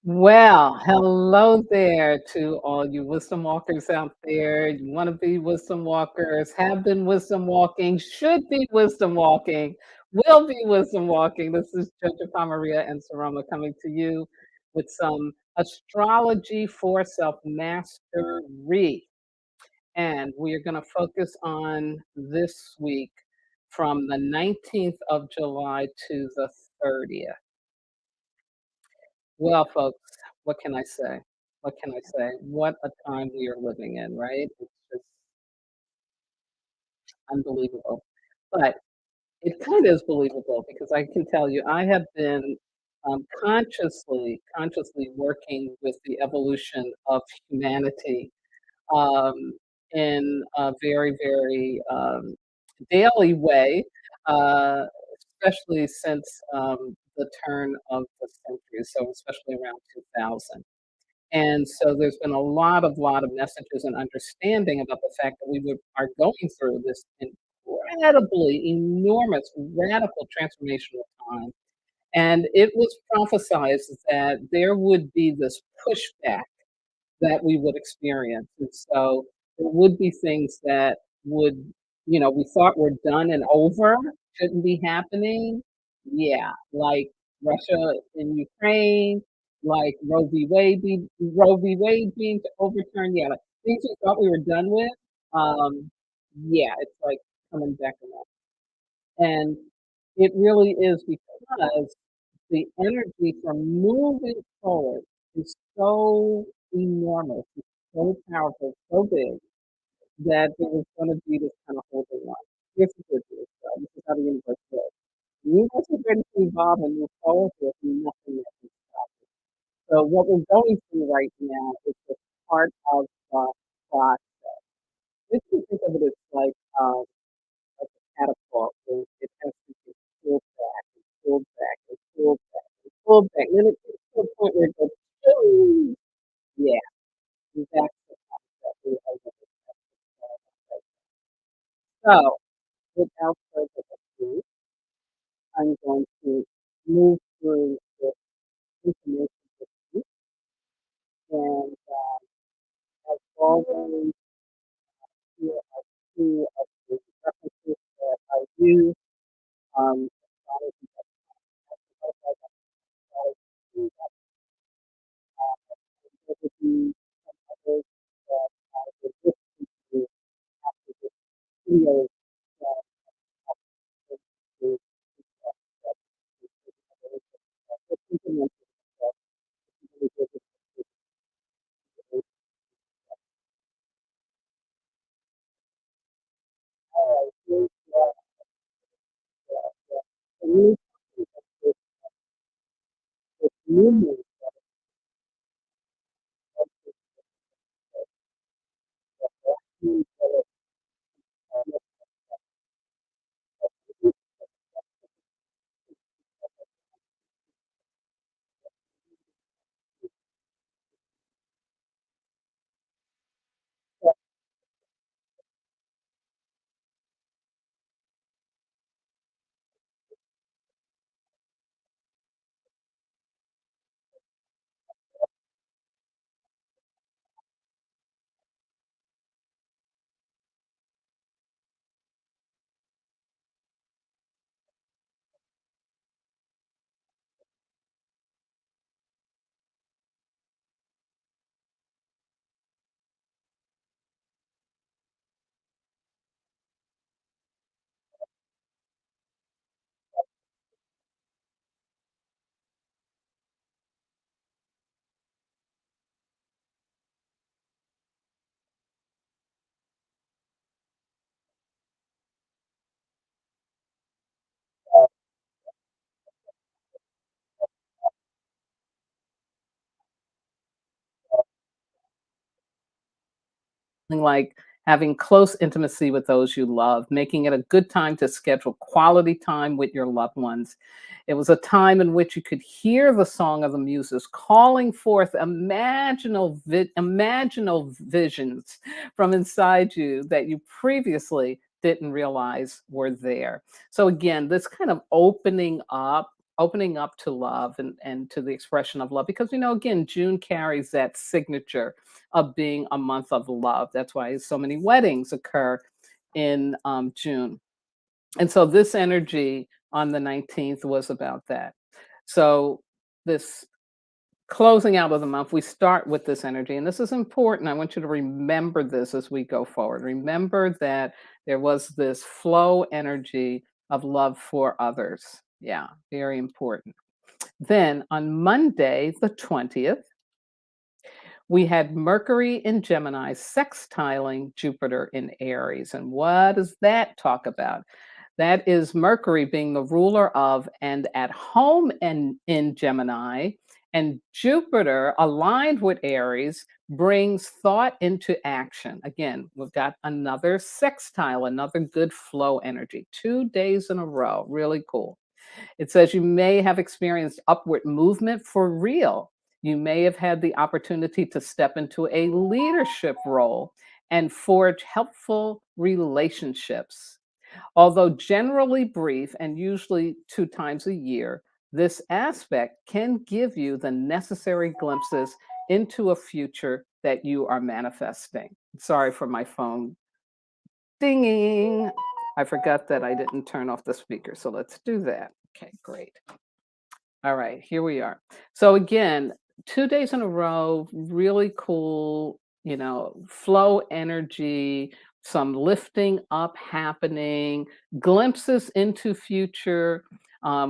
Well, hello there to all you wisdom walkers out there. You want to be wisdom walkers, have been wisdom walking, should be wisdom walking, will be wisdom walking. This is Jojopah Maria and Saroma coming to you with some astrology for self mastery. And we are going to focus on this week from the 19th of July to the 30th. Well, folks, what can I say? What can I say? What a time we are living in, right? It's just unbelievable. But it kind of is believable because I can tell you, I have been consciously working with the evolution of humanity um, in a very daily way, uh, especially since the turn of the century, so especially around 2000. And so there's been a lot of messages and understanding about the fact that are going through this incredibly enormous, radical transformational time. And it was prophesized that there would be this pushback that we would experience. And so there would be things that would, we thought were done and over, shouldn't be happening. Yeah, like Russia in Ukraine, like Roe v. Wade being overturned. Yeah, like things we thought we were done with. Um, yeah, it's like coming back around. And it really is because the energy from moving forward is so enormous, it's so powerful, so big that there was going to be this kind of holding on. Here's the good news, though. This is how the universe works. The universe is ready to evolve and move forward. There's nothing that can stop it. So what we're going through right now is just part of the process. This you think of it as like a catapult, where it has to get pulled back and pulled back and pulled back and pulled back. And then it gets to a point where it goes, "Shoo!" Yeah, and that's the concept we are looking at. So, without further ado, I'm going to move through this information with you. And as always, here are two of the references that I use. Astrology, astrology, there would be some others that I would listen to after this video that I to just implement it. Really good here's the new this new moon means that like having close intimacy with those you love, making it a good time to schedule quality time with your loved ones. It was a time in which you could hear the song of the muses calling forth imaginal visions from inside you that you previously didn't realize were there. So again, this kind of opening up opening up to love and to the expression of love. Because, again, June carries that signature of being a month of love. That's why so many weddings occur in June. And so this energy on the 19th was about that. So this closing out of the month, we start with this energy. And this is important. I want you to remember this as we go forward. Remember that there was this flow energy of love for others. Yeah, very important. Then on Monday, the 20th, we had Mercury in Gemini sextiling Jupiter in Aries. And what does that talk about? That is Mercury being the ruler of and at home in Gemini, and Jupiter aligned with Aries brings thought into action. Again, we've got another sextile, another good flow energy, 2 days in a row. Really cool. It says you may have experienced upward movement for real. You may have had the opportunity to step into a leadership role and forge helpful relationships. Although generally brief and usually 2 times a year, this aspect can give you the necessary glimpses into a future that you are manifesting. Sorry for my phone dinging. I forgot that I didn't turn off the speaker, so let's do that. Okay, great. All right, here we are. So again, 2 days in a row, really cool, flow energy, some lifting up happening, glimpses into future,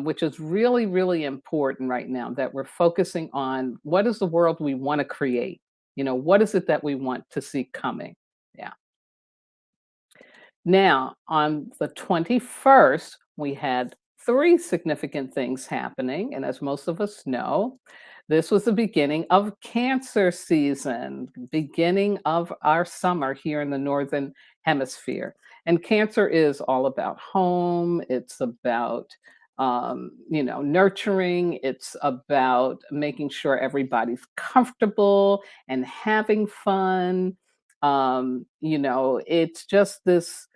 which is really, really important right now that we're focusing on what is the world we want to create? What is it that we want to see coming? Yeah. Now, on the 21st, we had three significant things happening. And as most of us know, this was the beginning of Cancer season, beginning of our summer here in the Northern Hemisphere. And Cancer is all about home, it's about nurturing. It's about making sure everybody's comfortable and having fun. It's just this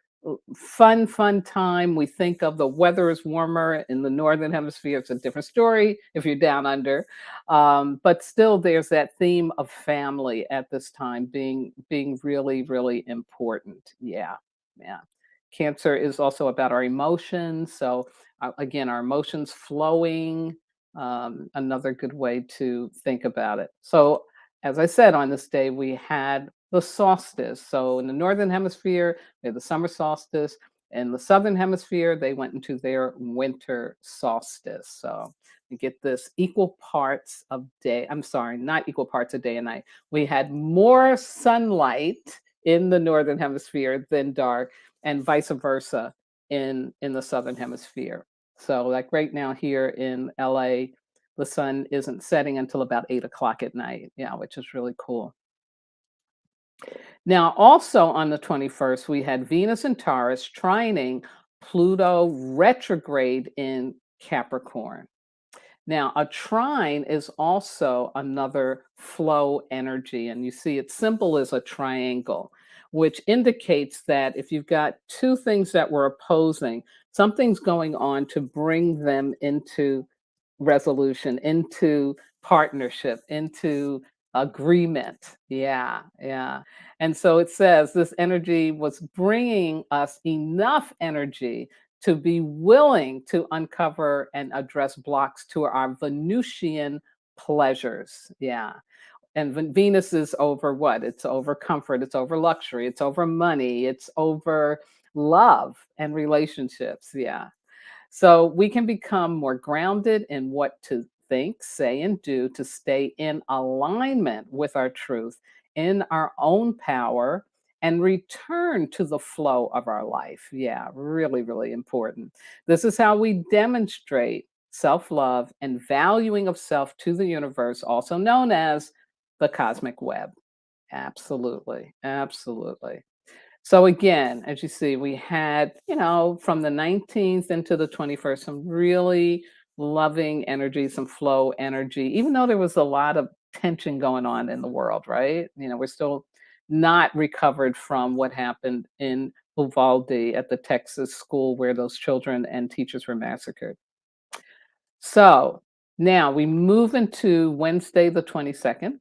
fun time. We think of the weather is warmer in the northern hemisphere. It's a different story if you're down under, but still, there's that theme of family at this time being really, really important. Yeah, yeah. Cancer is also about our emotions. So again, our emotions flowing. Another good way to think about it. So as I said, on this day we had the solstice. So in the northern hemisphere they had the summer solstice. In the southern hemisphere, they went into their winter solstice. So you get this equal parts of day. I'm sorry, not equal parts of day and night. We had more sunlight in the northern hemisphere than dark, and vice versa in the southern hemisphere. So, like right now here in LA, the sun isn't setting until about 8 o'clock at night. Yeah, which is really cool. Now, also on the 21st, we had Venus and Taurus trining Pluto retrograde in Capricorn. Now, a trine is also another flow energy, and you see its symbol is a triangle, which indicates that if you've got two things that were opposing, something's going on to bring them into resolution, into partnership, into agreement. Yeah, yeah. And so it says this energy was bringing us enough energy to be willing to uncover and address blocks to our Venusian pleasures. Yeah. And Venus is over what? It's over comfort, it's over luxury, it's over money, it's over love and relationships. Yeah. So we can become more grounded in what to think, say, and do to stay in alignment with our truth, in our own power, and return to the flow of our life. Yeah, really, really important. This is how we demonstrate self love and valuing of self to the universe, also known as the cosmic web. Absolutely. Absolutely. So again, as you see, we had, from the 19th into the 21st, some really loving energy, some flow energy, even though there was a lot of tension going on in the world, right? We're still not recovered from what happened in Uvalde at the Texas school where those children and teachers were massacred. So now we move into Wednesday, the 22nd.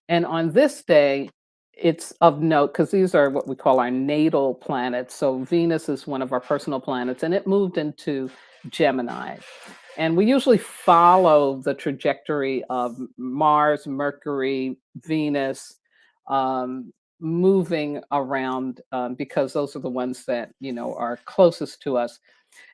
And on this day, it's of note because these are what we call our natal planets. So Venus is one of our personal planets, and it moved into Gemini. And we usually follow the trajectory of Mars, Mercury, Venus, moving around because those are the ones that are closest to us.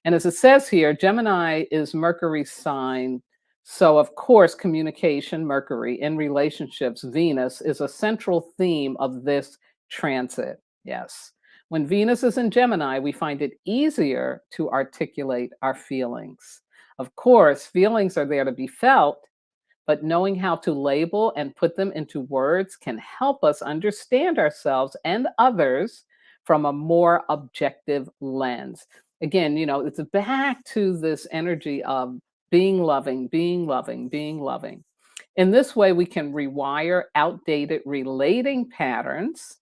And as it says here, Gemini is Mercury's sign. So, of course, communication, Mercury, in relationships, Venus, is a central theme of this transit. Yes. When Venus is in Gemini, we find it easier to articulate our feelings. Of course, feelings are there to be felt, but knowing how to label and put them into words can help us understand ourselves and others from a more objective lens. Again, it's back to this energy of being loving, being loving, being loving. In this way, we can rewire outdated relating patterns,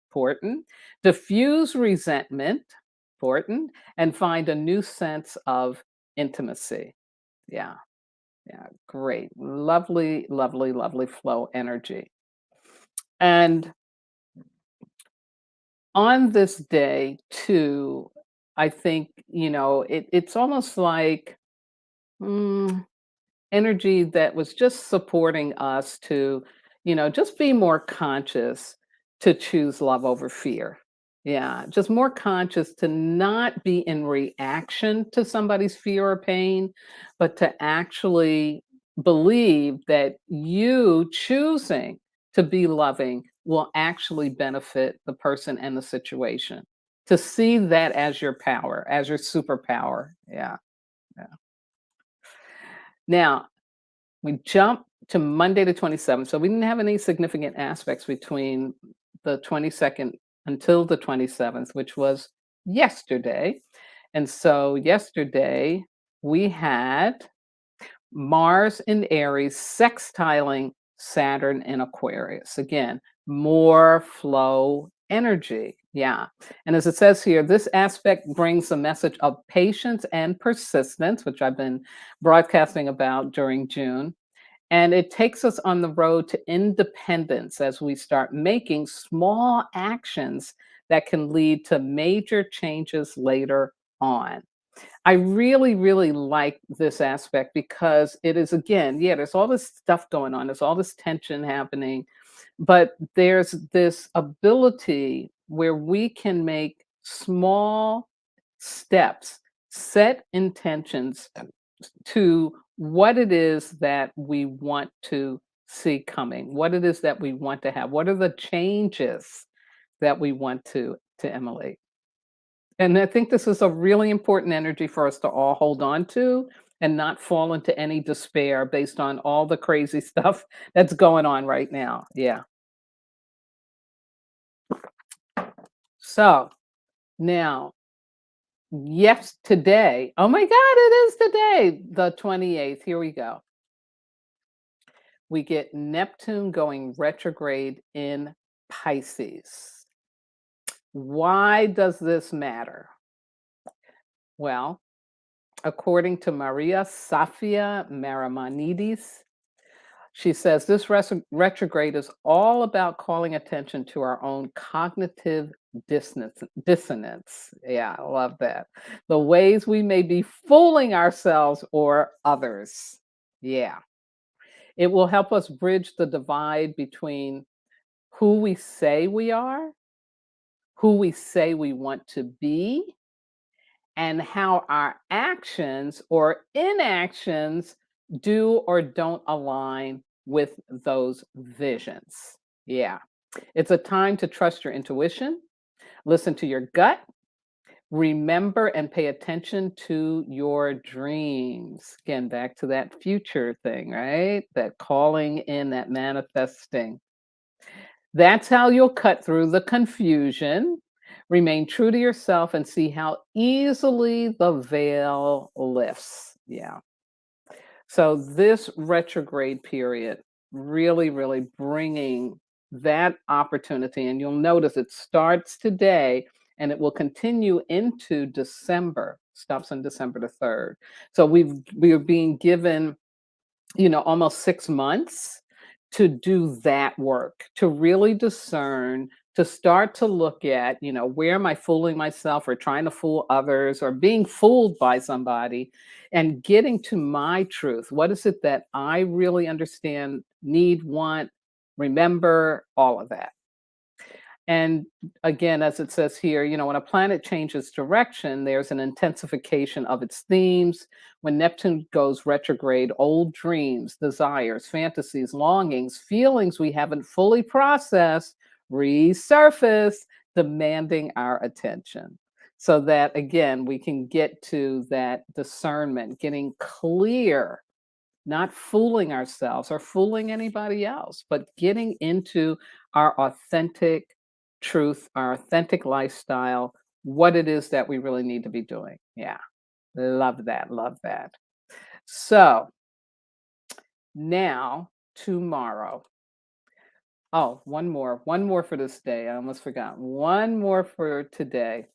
important, diffuse resentment, important, and find a new sense of intimacy. Yeah. Yeah, great. Lovely, lovely, lovely flow energy. And on this day, too, I think, it's almost like mm, energy that was just supporting us to, just be more conscious to choose love over fear. Yeah, just more conscious to not be in reaction to somebody's fear or pain, but to actually believe that you choosing to be loving will actually benefit the person and the situation. To see that as your power, as your superpower. Yeah. Yeah. Now, we jump to Monday the 27th. So we didn't have any significant aspects between the 22nd until the 27th, which was yesterday. And so yesterday we had Mars in Aries sextiling Saturn in Aquarius. Again, more flow energy. Yeah. And as it says here, this aspect brings a message of patience and persistence, which I've been broadcasting about during June. And it takes us on the road to independence as we start making small actions that can lead to major changes later on. I really, really like this aspect because it is, again, yeah, there's all this stuff going on, there's all this tension happening, but there's this ability where we can make small steps, set intentions to what it is that we want to see coming, what it is that we want to have, what are the changes that we want to emulate. And I think this is a really important energy for us to all hold on to and not fall into any despair based on all the crazy stuff that's going on right now. Yeah. So now, yes, today, oh my God, it is today, the 28th. Here we go. We get Neptune going retrograde in Pisces. Why does this matter? Well, according to Maria Safia Marimonides, she says this retrograde is all about calling attention to our own cognitive dissonance. Yeah, I love that. The ways we may be fooling ourselves or others. Yeah. It will help us bridge the divide between who we say we are, who we say we want to be, and how our actions or inactions do or don't align with those visions. Yeah. It's a time to trust your intuition, listen to your gut, remember and pay attention to your dreams. Again, back to that future thing, right? That calling in, that manifesting. That's how you'll cut through the confusion, remain true to yourself, and see how easily the veil lifts. Yeah. So, this retrograde period really, really bringing that opportunity. And you'll notice it starts today and it will continue into December. stops on December the 3rd. So we are being given, almost 6 months to do that work, to really discern, to start to look at, where am I fooling myself or trying to fool others or being fooled by somebody, and getting to my truth. What is it that I really understand, need, want, remember, all of that. And again, as it says here, when a planet changes direction, there's an intensification of its themes. When Neptune goes retrograde, old dreams, desires, fantasies, longings, feelings we haven't fully processed resurface, demanding our attention. So that, again, we can get to that discernment, getting clear, not fooling ourselves or fooling anybody else, but getting into our authentic truth, our authentic lifestyle, what it is that we really need to be doing. Yeah. Love that. Love that. So now, tomorrow. Oh, one more for this day. I almost forgot. One more for today.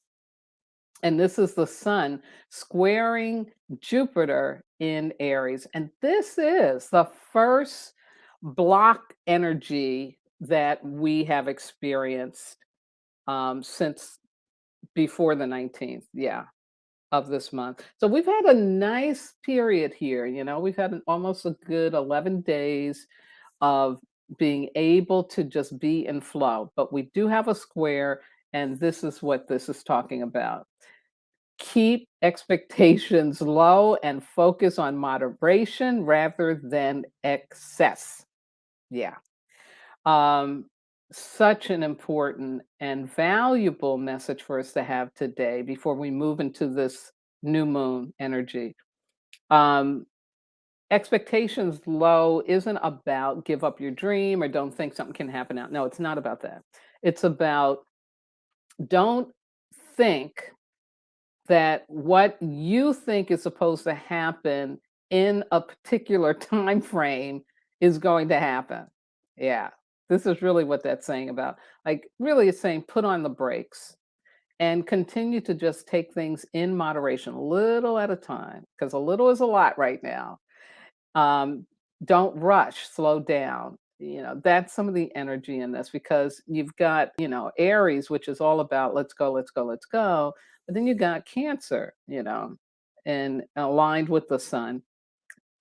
And this is the sun squaring Jupiter in Aries. And this is the first block energy that we have experienced since before the 19th, yeah, of this month. So we've had a nice period here. We've had almost a good 11 days of being able to just be in flow. But we do have a square, and this is what this is talking about. Keep expectations low and focus on moderation rather than excess. Yeah. Um, Such an important and valuable message for us to have today before we move into this new moon energy. Um, Expectations low isn't about give up your dream or don't think something can happen out. No, it's not about that. It's about don't think that what you think is supposed to happen in a particular time frame is going to happen. Yeah. This is really what that's saying about. Like, really, it's saying put on the brakes and continue to just take things in moderation, a little at a time, because a little is a lot right now. um, don't rush, slow down. That's some of the energy in this, because you've got, Aries, which is all about let's go, let's go, let's go. But then you got Cancer, and aligned with the sun.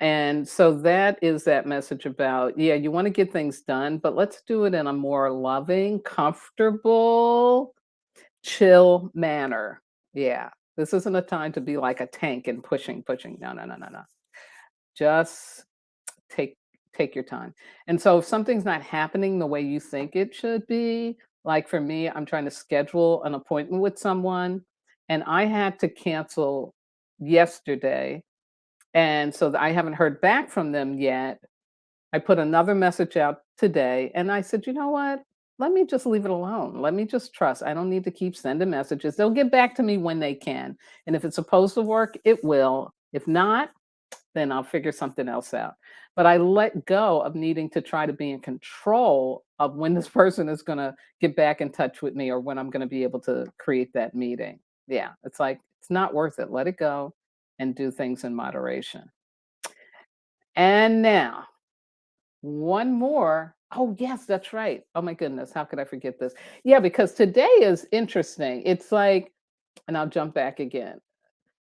And so that is that message about, yeah, you want to get things done, but let's do it in a more loving, comfortable, chill manner. Yeah. This isn't a time to be like a tank and pushing, pushing. No, no, no, no, no. Just take take your time. And so if something's not happening the way you think it should be, like for me, I'm trying to schedule an appointment with someone and I had to cancel yesterday. And so I haven't heard back from them yet. I put another message out today and I said, you know what? Let me just leave it alone. Let me just trust. I don't need to keep sending messages. They'll get back to me when they can. And if it's supposed to work, it will. If not, then I'll figure something else out. But I let go of needing to try to be in control of when this person is going to get back in touch with me or when I'm going to be able to create that meeting. Yeah, it's like, it's not worth it. Let it go and do things in moderation. And now, one more. Oh, yes, that's right. Oh, my goodness. How could I forget this? Yeah, because today is interesting. It's like, and I'll jump back again.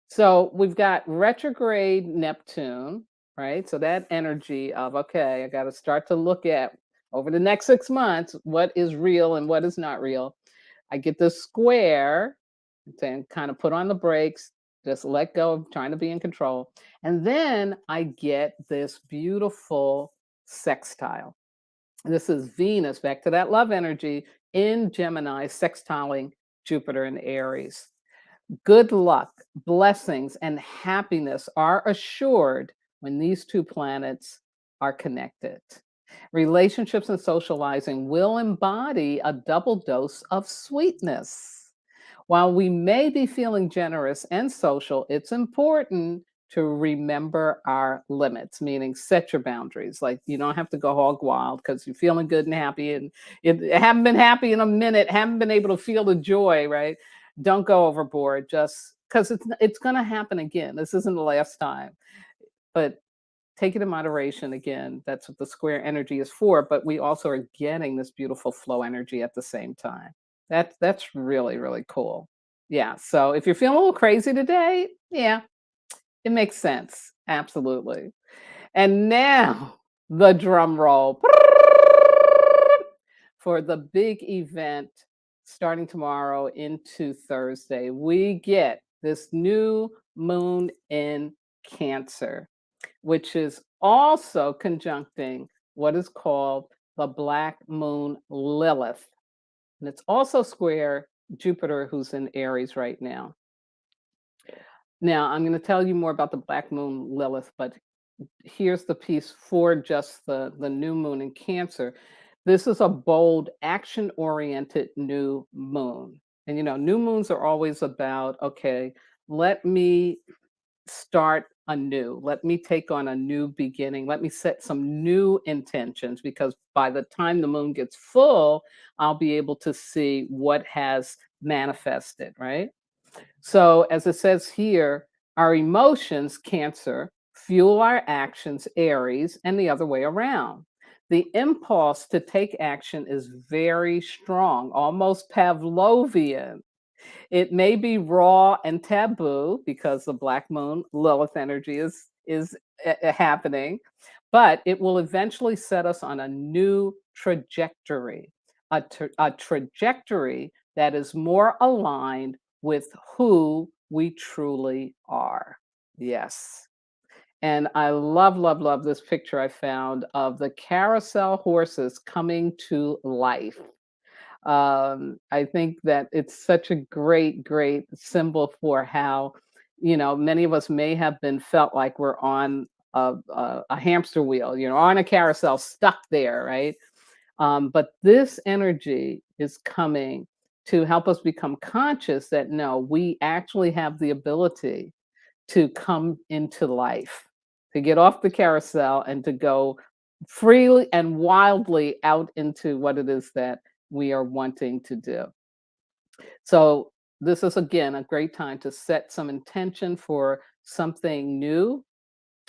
So we've got retrograde Neptune, right? So that energy of, okay, I got to start to look at over the next 6 months what is real and what is not real. I get this square, saying kind of put on the brakes, just let go of trying to be in control. And then I get this beautiful sextile. This is Venus, back to that love energy in Gemini, sextiling Jupiter and Aries. Good luck, blessings, and happiness are assured when these two planets are connected. Relationships and socializing will embody a double dose of sweetness. While we may be feeling generous and social, it's important to remember our limits, meaning set your boundaries. Like, you don't have to go hog wild because you're feeling good and happy and you haven't been happy in a minute, haven't been able to feel the joy, right? Don't go overboard. Just because it's going to happen again. This isn't the last time, but take it in moderation. Again, that's what the square energy is for. But we also are getting this beautiful flow energy at the same time. That's really really cool. Yeah. So if you're feeling a little crazy today, yeah, it makes sense. Absolutely. And now the drum roll for the big event starting tomorrow into Thursday. We get this new moon in Cancer, which is also conjuncting what is called the Black Moon Lilith. And it's also square Jupiter, who's in Aries right now. Now, I'm going to tell you more about the Black Moon Lilith, but here's the piece for just the new moon in Cancer. This is a bold, action-oriented new moon. And new moons are always about, okay, let me start anew. Let me take on a new beginning. Let me set some new intentions because by the time the moon gets full, I'll be able to see what has manifested, right? So, as it says here, our emotions, Cancer, fuel our actions, Aries, and the other way around. The impulse to take action is very strong, almost Pavlovian. It may be raw and taboo because the Black Moon Lilith energy is happening, but it will eventually set us on a new trajectory, a trajectory that is more aligned with who we truly are. Yes. And I love, love, love this picture I found of the carousel horses coming to life. I think that it's such a great, great symbol for how, many of us may have been felt like we're on a hamster wheel, on a carousel, stuck there, right? But this energy is coming to help us become conscious that no, we actually have the ability to come into life, to get off the carousel and to go freely and wildly out into what it is that we are wanting to do. So, this is again a great time to set some intention for something new.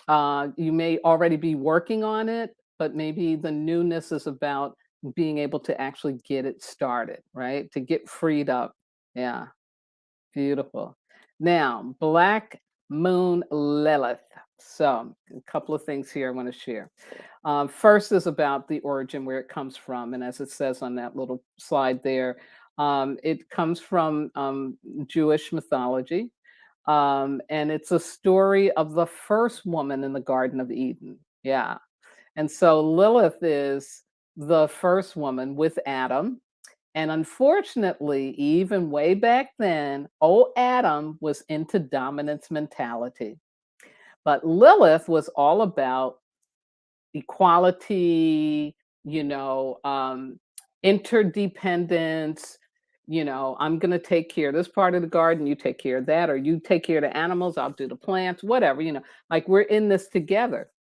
You may already be working on it, but maybe the newness is about being able to actually get it started, right? To get freed up. Yeah. Beautiful. Now, Black Moon Lilith. So, a couple of things here I want to share. First is about the origin, where it comes from. And as it says on that little slide there, it comes from Jewish mythology. And it's a story of the first woman in the Garden of Eden. Yeah. And so Lilith is the first woman with Adam, and unfortunately, even way back then, old Adam was into dominance mentality. But Lilith was all about equality, you know, um, interdependence. I'm going to take care of this part of the garden, you take care of that, or you take care of the animals, I'll do the plants, whatever, like we're in this together.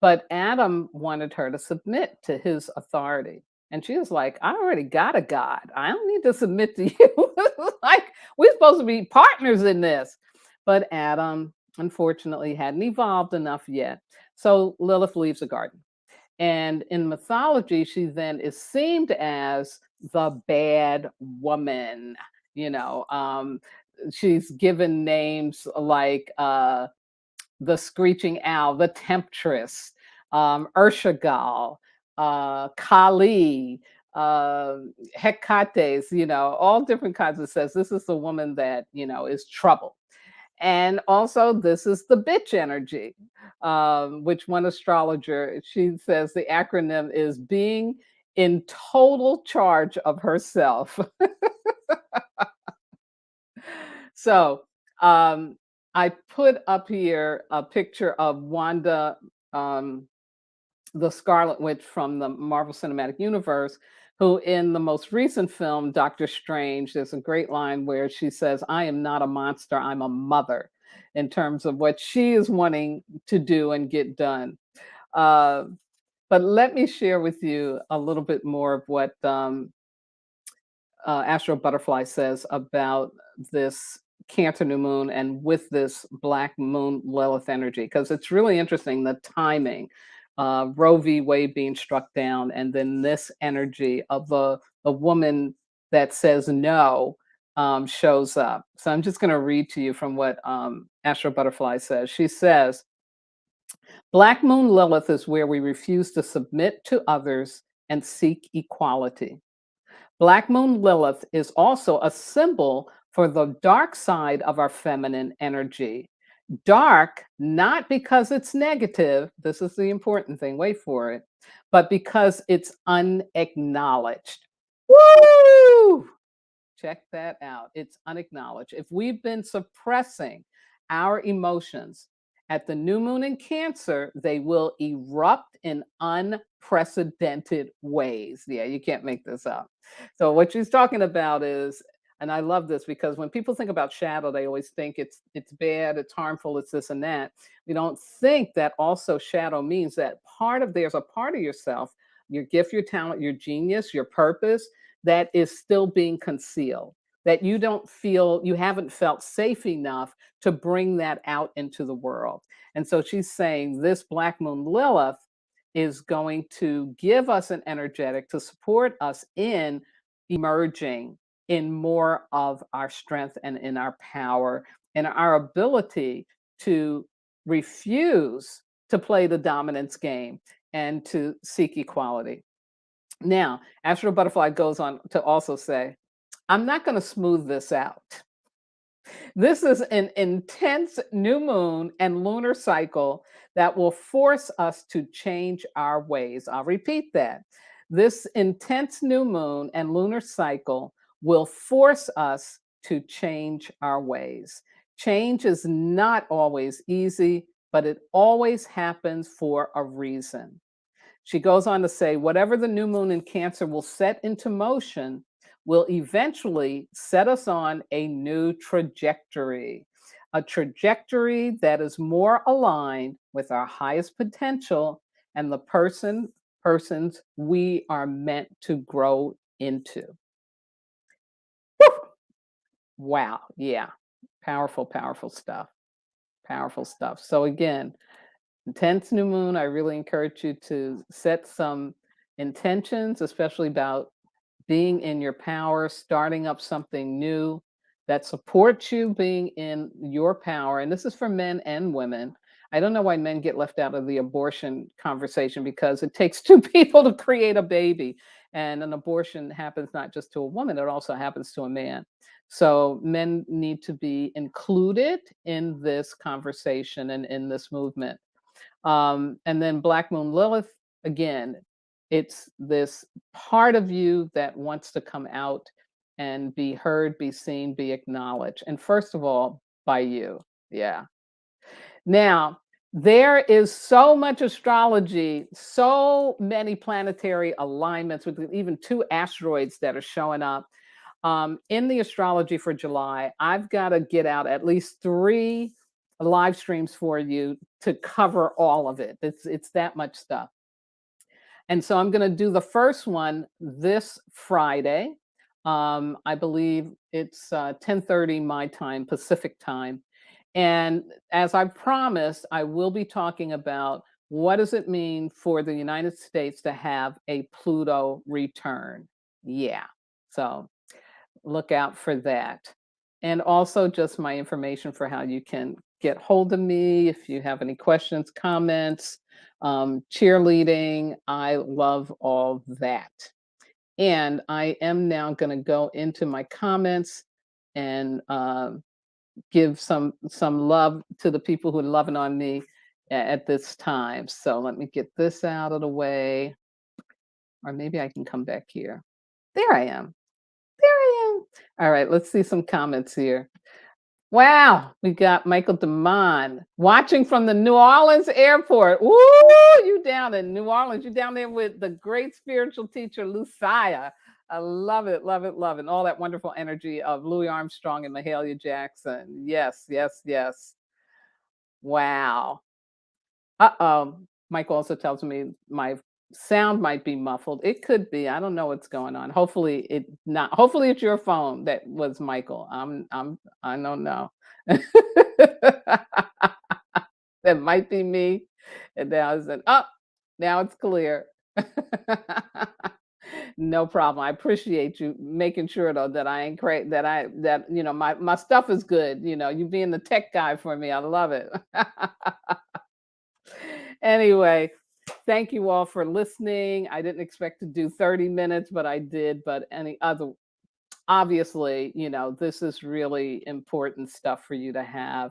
But Adam wanted her to submit to his authority. And she was like, I already got a God. I don't need to submit to you. Like, we're supposed to be partners in this. But Adam, unfortunately, hadn't evolved enough yet. So Lilith leaves the garden. And in mythology, she then is seen as the bad woman. You know, um, she's given names like the screeching owl, the temptress, Urshagal, Kali, Hecates, all different kinds of says this is the woman that, is trouble. And also, this is the bitch energy, which one astrologer, she says the acronym is being in total charge of herself. So, I put up here a picture of Wanda, um, the Scarlet Witch from the Marvel Cinematic Universe, who in the most recent film, Doctor Strange, there's a great line where she says, I am not a monster, I'm a mother, in terms of what she is wanting to do and get done. Uh, but let me share with you a little bit more of what Astro Butterfly says about this Cancer new moon and with this Black Moon Lilith energy, because it's really interesting the timing. Roe v. Wade being struck down, and then this energy of the woman that says no shows up. So I'm just going to read to you from what Astro Butterfly says. She says, Black Moon Lilith is where we refuse to submit to others and seek equality. Black Moon Lilith is also a symbol for the dark side of our feminine energy. Dark, not because it's negative, this is the important thing, wait for it, but because it's unacknowledged. Woo! Check that out. It's unacknowledged. If we've been suppressing our emotions at the new moon in Cancer, they will erupt in unprecedented ways. Yeah, you can't make this up. So, what she's talking about is, and I love this because when people think about shadow, they always think it's bad, it's harmful, it's this and that. We don't think that also shadow means that there's a part of yourself, your gift, your talent, your genius, your purpose that is still being concealed, that you haven't felt safe enough to bring that out into the world. And so she's saying this Black Moon Lilith is going to give us an energetic to support us in emerging in more of our strength and in our power and our ability to refuse to play the dominance game and to seek equality. Now, Astro Butterfly goes on to also say, I'm not going to smooth this out. This is an intense new moon and lunar cycle that will force us to change our ways. I'll repeat that. This intense new moon and lunar cycle will force us to change our ways. Change is not always easy, but it always happens for a reason. She goes on to say, whatever the new moon in Cancer will set into motion will eventually set us on a new trajectory, a trajectory that is more aligned with our highest potential and the persons we are meant to grow into. Woo! Wow. Yeah. Powerful, powerful stuff. Powerful stuff. So again, intense new moon, I really encourage you to set some intentions, especially about being in your power, starting up something new that supports you being in your power. And this is for men and women. I don't know why men get left out of the abortion conversation because it takes two people to create a baby. And an abortion happens not just to a woman, it also happens to a man. So men need to be included in this conversation and in this movement. And then Black Moon Lilith, again, it's this part of you that wants to come out and be heard, be seen, be acknowledged. And first of all, by you. Yeah. Now, there is so much astrology, so many planetary alignments with even two asteroids that are showing up. In the astrology for July, I've got to get out at least 3 live streams for you to cover all of it. It's that much stuff. And so I'm going to do the first one this Friday. I believe it's 10:30 my time, Pacific time. And as I promised, I will be talking about what does it mean for the United States to have a Pluto return. Yeah. So look out for that. And also just my information for how you can get hold of me if you have any questions, comments, cheerleading. I love all that. And I am now going to go into my comments and give some love to the people who are loving on me at this time. So let me get this out of the way, or maybe I can come back here. There I am. There I am. All right, let's see some comments here. Wow, we got Michael Demond watching from the New Orleans airport. Woo, you down in New Orleans. You down there with the great spiritual teacher, Lucia. I love it, love it, love it. And all that wonderful energy of Louis Armstrong and Mahalia Jackson. Yes, yes, yes. Wow. Uh-oh. Mike also tells me my sound might be muffled. It could be. I don't know what's going on. Hopefully it not. Hopefully it's your phone that was Michael. I don't know. That might be me. And now it's now it's clear. No problem. I appreciate you making sure though that I ain't that my stuff is good. You being the tech guy for me. I love it. Anyway, thank you all for listening. I didn't expect to do 30 minutes, but I did. But any other, obviously, this is really important stuff for you to have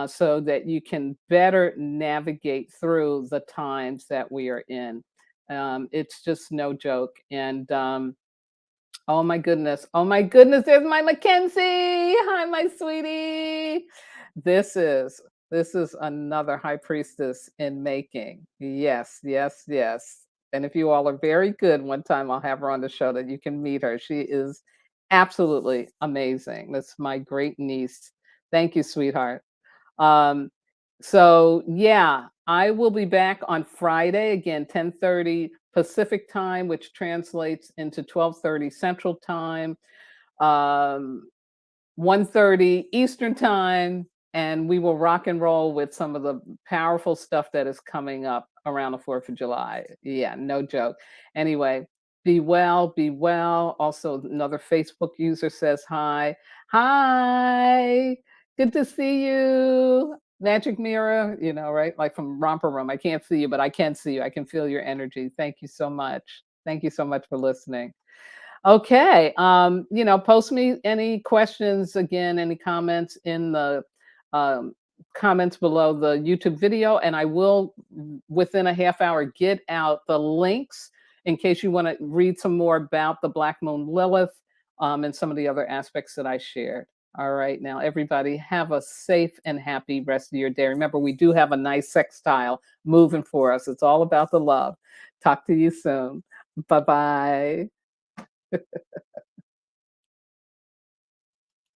so that you can better navigate through the times that we are in. It's just no joke. And oh my goodness. Oh my goodness. There's my Mackenzie. Hi, my sweetie. This is this is another high priestess in making. Yes, yes, yes. And if you all are very good, one time I'll have her on the show that you can meet her. She is absolutely amazing. That's my great niece. Thank you, sweetheart. Um, so yeah, I will be back on Friday again, 10:30 Pacific time, which translates into 12:30 Central time, um, 1:30 Eastern time, and we will rock and roll with some of the powerful stuff that is coming up around the 4th of July. Yeah, no joke. Anyway, be well, be well. Also, another Facebook user says hi. Hi, good to see you. Magic mirror, right? Like from Romper Room. I can't see you, but I can see you. I can feel your energy. Thank you so much. Thank you so much for listening. Okay. Post me any questions again, any comments in the um, comments below the YouTube video, and I will, within a half hour, get out the links in case you want to read some more about the Black Moon Lilith and some of the other aspects that I shared. All right. Now, everybody, have a safe and happy rest of your day. Remember, we do have a nice sextile moving for us. It's all about the love. Talk to you soon. Bye bye.